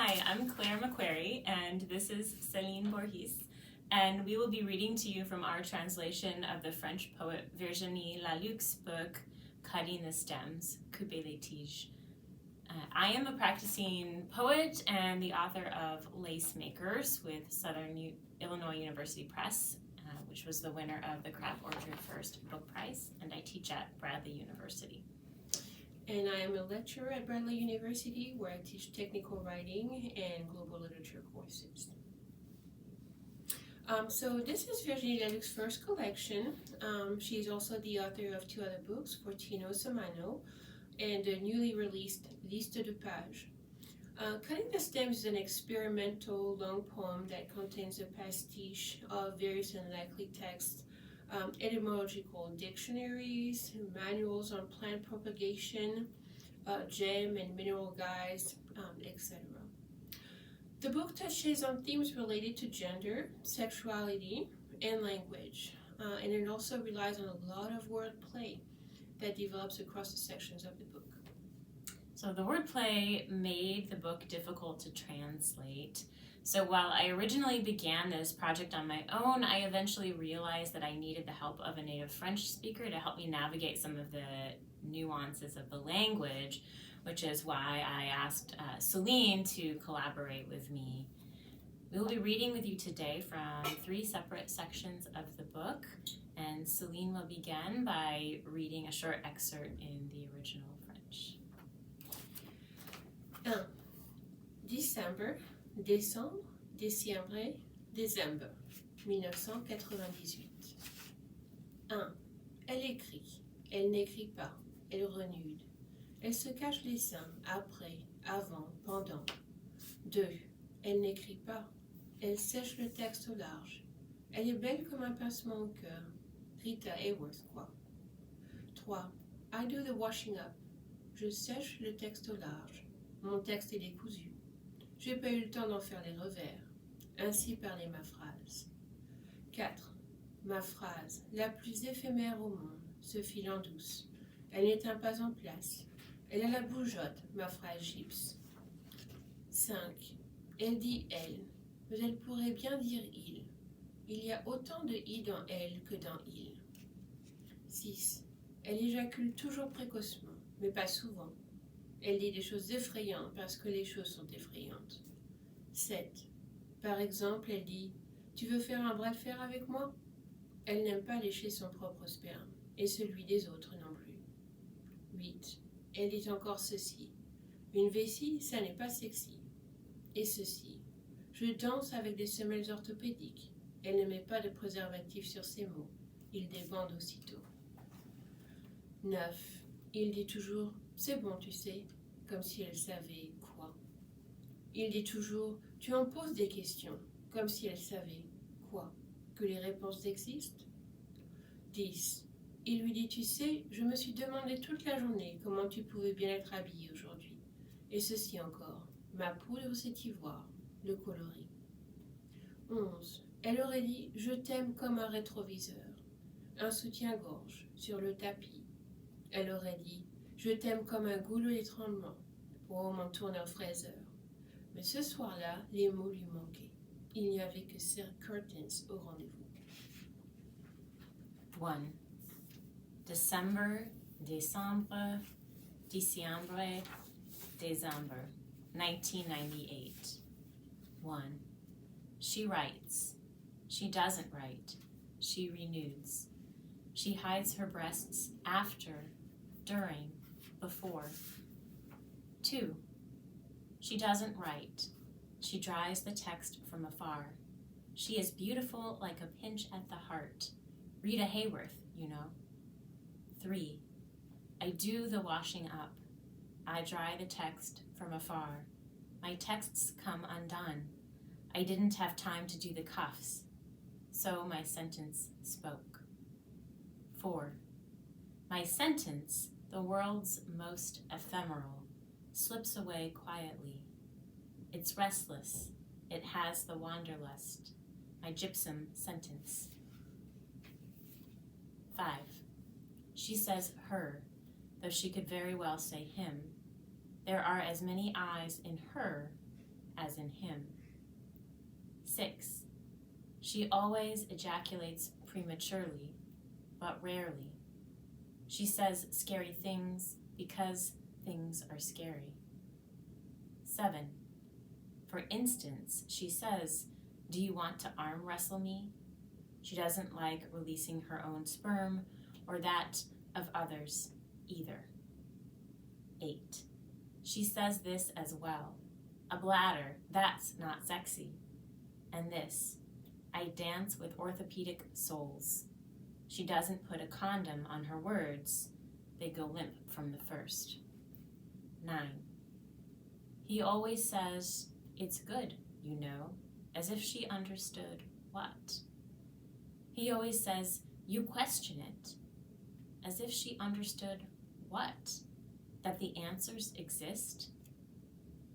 Hi, I'm Claire McQuerry, and this is Celine Bourhis, and we will be reading to you from our translation of the French poet Virginie Lalucq's book, Cutting the Stems, Couper les Tiges. I am a practicing poet and the author of Lacemakers with Southern Illinois University Press, which was the winner of the Craft Orchard First Book Prize, and I teach at Bradley University. And I am a lecturer at Bradley University, where I teach technical writing and global literature courses. So this is Virginie Lalucq's first collection. She is also the author of two other books, Fortino Somano, and the newly released Liste de Pages. Cutting the Stems is an experimental long poem that contains a pastiche of various unlikely texts, etymological dictionaries, manuals on plant propagation, gem and mineral guides, etc. The book touches on themes related to gender, sexuality, and language, and it also relies on a lot of wordplay that develops across the sections of the book. So the wordplay made the book difficult to translate. So while I originally began this project on my own, I eventually realized that I needed the help of a native French speaker to help me navigate some of the nuances of the language, which is why I asked Celine to collaborate with me. We will be reading with you today from 3 separate sections of the book, and Celine will begin by reading a short excerpt in the original French. Décembre, 1998. 1. Elle écrit, elle n'écrit pas, elle renude. Elle se cache les seins, après, avant, pendant. 2. Elle n'écrit pas, elle sèche le texte au large. Elle est belle comme un pincement au cœur. Rita Hayworth, quoi. 3. I do the washing up. Je sèche le texte au large. Mon texte est décousu. J'ai pas eu le temps d'en faire les revers. Ainsi parlait ma phrase. 4. Ma phrase, la plus éphémère au monde, se file en douce. Elle n'éteint pas en place. Elle a la bougeotte, ma phrase gypse. 5. Elle dit elle, mais elle pourrait bien dire il. Il y a autant de i dans elle que dans il. 6. Elle éjacule toujours précocement, mais pas souvent. Elle dit des choses effrayantes parce que les choses sont effrayantes. 7. Par exemple, elle dit « Tu veux faire un bras de fer avec moi ?» Elle n'aime pas lécher son propre sperme, et celui des autres non plus. 8. Elle dit encore ceci « Une vessie, ça n'est pas sexy. » Et ceci « Je danse avec des semelles orthopédiques. » Elle ne met pas de préservatif sur ses mots. Il débande aussitôt. 9. Il dit toujours « C'est bon, tu sais », comme si elle savait quoi. Il dit toujours « Tu en poses des questions », comme si elle savait quoi, que les réponses existent. 10. Il lui dit « Tu sais, je me suis demandé toute la journée comment tu pouvais bien être habillée aujourd'hui. » Et ceci encore, ma poudre c'est ivoire, le coloris. 11. Elle aurait dit « Je t'aime comme un rétroviseur, un soutien-gorge sur le tapis. » Elle aurait dit « Je t'aime comme un goulot d'étranglement, pour m'en tourner en fraiseur. » Mais ce soir-là, les mots lui manquaient. Il n'y avait que Sir Curtains au rendez-vous. 1. Décembre, 1998. 1. She writes. She doesn't write. She renudes. She hides her breasts after, during, before. 2. She doesn't write. She dries the text from afar. She is beautiful like a pinch at the heart. Rita Hayworth, you know. 3. I do the washing up. I dry the text from afar. My texts come undone. I didn't have time to do the cuffs. So my sentence spoke. 4. My sentence, the world's most ephemeral, slips away quietly. It's restless. It has the wanderlust. My gypsum sentence. 5. She says her, though she could very well say him. There are as many eyes in her in him. 6. She always ejaculates prematurely, but rarely. She says scary things because things are scary. 7. For instance, she says, "Do you want to arm wrestle me?" She doesn't like releasing her own sperm or that of others either. 8. She says this as well. "A bladder, that's not sexy." And this, "I dance with orthopedic soles." She doesn't put a condom on her words. They go limp from the first. 9. He always says, "It's good, you know," as if she understood what. He always says, "You question it," as if she understood what? That the answers exist?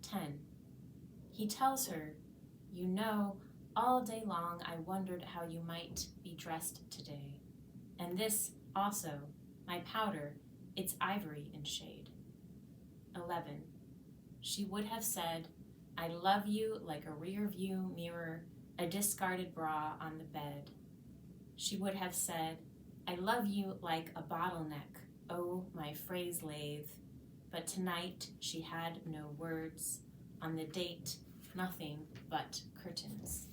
10. He tells her, "You know, all day long I wondered how you might be dressed today. And this also, my powder, it's ivory in shade." 11. She would have said, "I love you like a rear view mirror, a discarded bra on the bed." She would have said, "I love you like a bottleneck, oh, my phrase lathe." But tonight she had no words. On the date, nothing but curtains.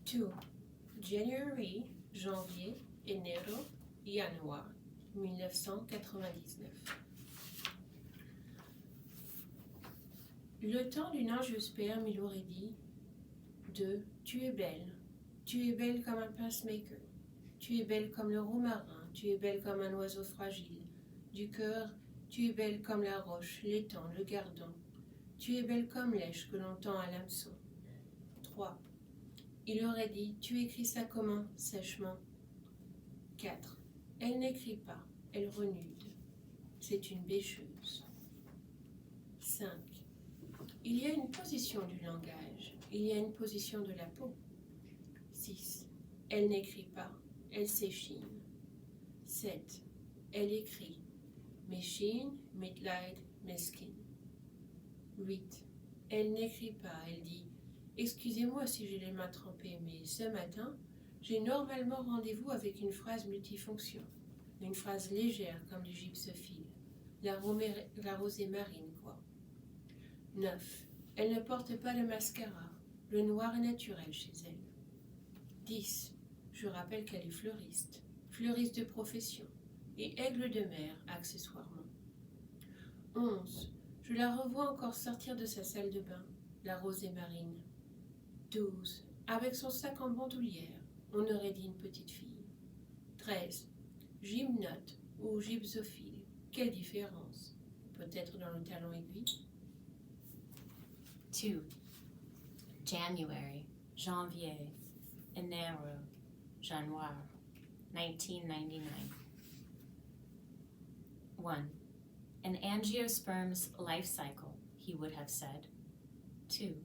2. January, janvier, enero, januar, 1999. Le temps d'une angiosperme, il aurait dit 2. Tu es belle comme un pacemaker, tu es belle comme le romarin, tu es belle comme un oiseau fragile, du cœur, tu es belle comme la roche, l'étang, le gardon, tu es belle comme l'èche que l'on tend à l'hameçon. 3. Il aurait dit, tu écris ça comment, sèchement. 4. Elle n'écrit pas, elle renude. C'est une bêcheuse. 5. Il y a une position du langage, il y a une position de la peau. 6. Elle n'écrit pas, elle s'échine. 7. Elle écrit. Méchine, Mitleid, mesquine. 8. Elle n'écrit pas, elle dit « Excusez-moi si j'ai les mains trempées, mais ce matin, j'ai normalement rendez-vous avec une phrase multifonction, une phrase légère comme les gypsophiles, la rosée marine, quoi. » 9. Elle ne porte pas de mascara, le noir est naturel chez elle. 10. Je rappelle qu'elle est fleuriste de profession, et aigle de mer accessoirement. 11. Je la revois encore sortir de sa salle de bain, la rosée marine. 12. Avec son sac en bandoulière, on aurait dit une petite fille. 13. Gymnote ou gypsophile, quelle différence? Peut-être dans le talon aiguille. 2. January, janvier, enero, januar, 1999. 1. An angiosperm's life cycle, he would have said. 2.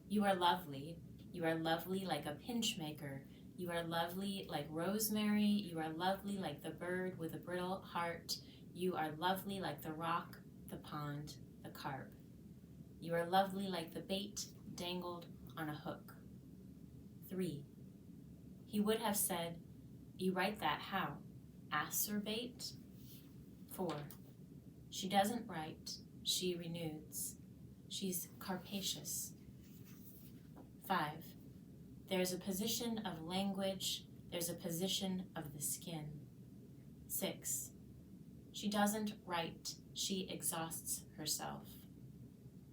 You are lovely like a pinchmaker, you are lovely like rosemary, you are lovely like the bird with a brittle heart, you are lovely like the rock, the pond, the carp. You are lovely like the bait dangled on a hook. 3. He would have said, you write that how? Acerbate? 4. She doesn't write, she renudes. She's carpacious. 5. There's a position of language, there's a position of the skin. 6. She doesn't write, she exhausts herself.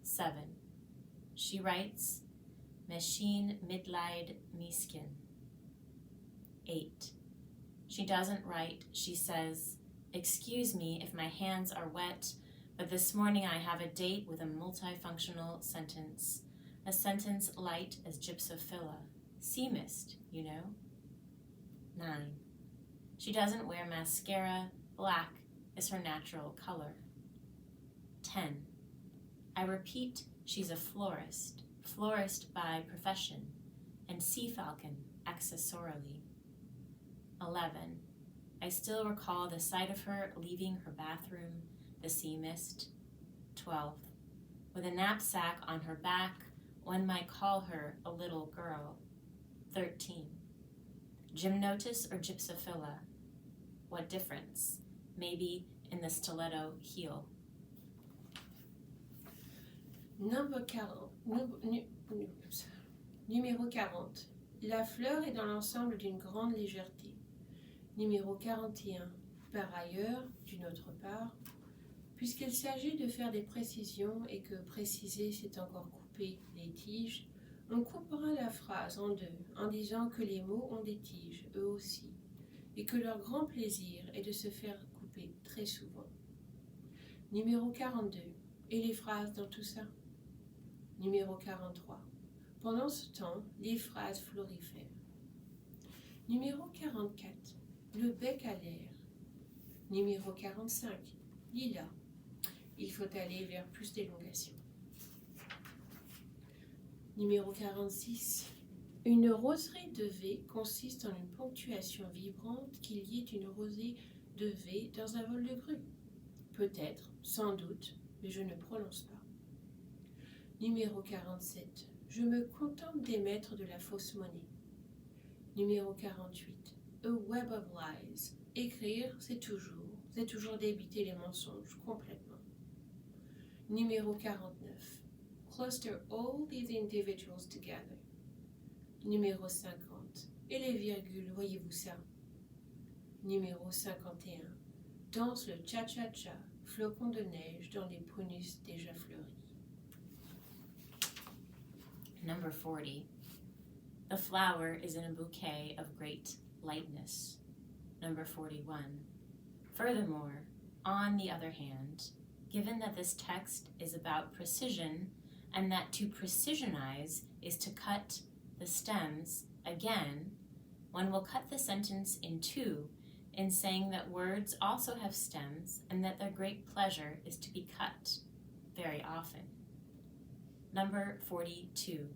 7. She writes, Machine Mitleid Miskin. 8. She doesn't write, she says, excuse me if my hands are wet, but this morning I have a date with a multifunctional sentence. A sentence light as gypsophila. Sea mist, you know. 9. She doesn't wear mascara. Black is her natural color. 10. I repeat, she's a florist by profession, and sea falcon accessorily. 11. I still recall the sight of her leaving her bathroom, the sea mist. 12. With a knapsack on her back, one might call her a little girl. 13. Gymnotus or gypsophila? What difference? Maybe in the stiletto heel. Numéro 40. La fleur est dans l'ensemble d'une grande légèreté. Numéro 41. Par ailleurs, d'une autre part, puisqu'il s'agit de faire des précisions et que préciser c'est encore couper les tiges, on coupera la phrase en deux en disant que les mots ont des tiges, eux aussi, et que leur grand plaisir est de se faire couper très souvent. Numéro 42. Et les phrases dans tout ça? Numéro 43. Pendant ce temps, les phrases florifèrent. Numéro 44. Le bec à l'air. Numéro 45. Lila. Il faut aller vers plus d'élongation. Numéro 46. Une roseraie de V consiste en une ponctuation vibrante qu'il y ait une rosée de V dans un vol de grue. Peut-être, sans doute, mais je ne prononce pas. Numéro 47. Je me contente d'émettre de la fausse monnaie. Numéro 48. A web of lies. Écrire, c'est toujours d'éviter les mensonges complètement. Numéro 49. Cluster all these individuals together. Numéro 50. Et les virgules, voyez-vous ça? Numéro 51. Danse le cha-cha-cha, flocon de neige dans les prunus déjà fleuris. Number 40. The flower is in a bouquet of great lightness. Number 41. Furthermore, on the other hand, given that this text is about precision and that to precisionize is to cut the stems, again, one will cut the sentence in two in saying that words also have stems and that their great pleasure is to be cut very often. Number 42.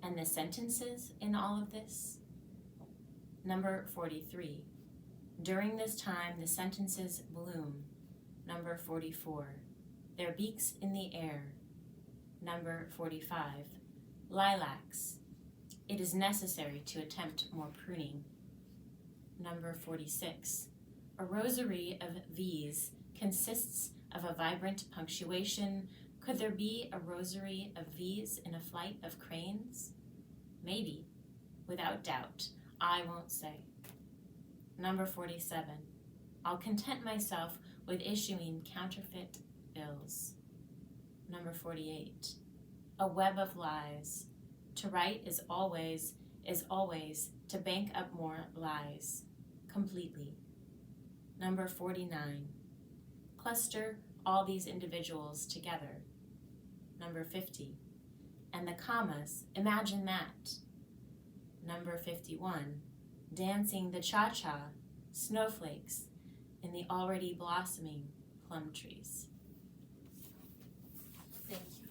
And the sentences in all of this? Number 43. During this time the sentences bloom. Number 44. Their beaks in the air. Number 45. Lilacs. It is necessary to attempt more pruning. Number 46. A rosary of V's consists of a vibrant punctuation. Could there be a rosary of V's in a flight of cranes? Maybe. Without doubt. I won't say. Number 47. I'll content myself with issuing counterfeit bills. Number 48. A web of lies. To write is always to bank up more lies. Completely. Number 49. Cluster all these individuals together. Number 50. And the commas, imagine that. Number 51. Dancing the cha-cha, snowflakes, in the already blossoming plum trees. Thank you.